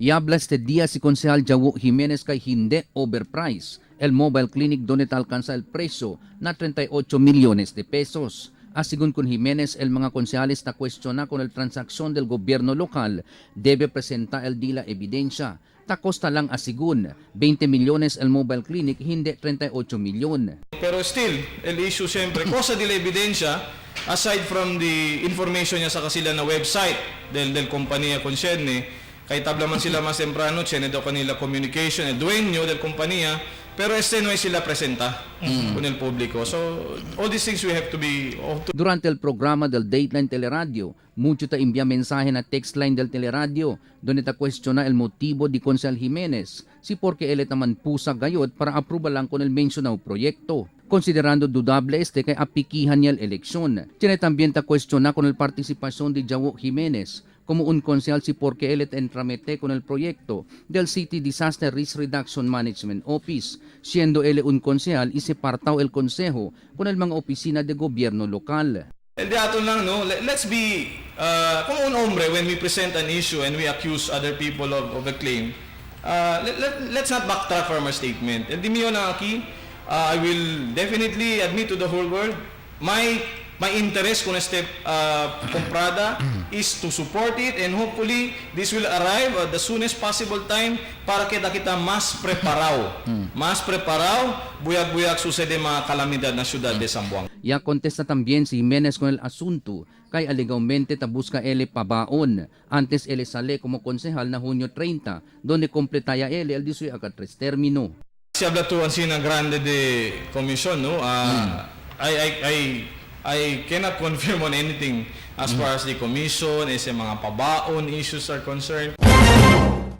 Y habla este día si Konsehal Jawo Jimenez kay hindi overpriced el mobile clinic donde alcanza el precio na 38 millones de pesos. Asigun con Jimenez, el mga konsehales na cuestiona con el transacción del gobierno local debe presentar el dila ebidensya. Takosta lang asigun, 20 millones el mobile clinic, hindi 38 milyon. Pero still, el issue siyempre, cosa di la ebidensya, aside from the information niya sa kasila na website del kompanya concerne, kay tabla man sila mas temprano, tiene daw kanila communication, el dueño del kompanya, pero no ay sila presenta con el público. So, all these things we have to be... Durante el programa del Dateline Teleradio, mucho ta envía mensaje na text line del teleradio donde ta cuestiona el motivo di Konsehal Jimenez si porque él taman pusa gayot para aprobar lang con el mencionado proyecto. Considerando dudable kay apikihan niya el eleksyon. Tiene también ta cuestiona con el participación de Jawo Jimenez como un konsehal si porque él entramete con el proyecto del City Disaster Risk Reduction Management Office, siendo él un konsehal y se partaw el consejo con el mga opisina de gobierno lokal. El dato lang, no? Let's be, como un hombre, when we present an issue and we accuse other people of a claim, let's not backtrack from our statement. El di mio na aquí, I will definitely admit to the whole world, my interest kung este comprada is to support it and hopefully this will arrive at the soonest possible time para kita mas preparado. Mas preparado, buyag-buyag sucede mga kalamidad na syudad de Zamboanga. Ya contesta también si Jimenez con el asunto kay alegadamente busca ele pabaon antes ele sale como konsehal na Hunyo 30 donde completaya ele el 18 a 3 termino. Si habla tu ansina grande de commission, no? I cannot confirm on anything as far as the commission, mga pabaon issues are concerned.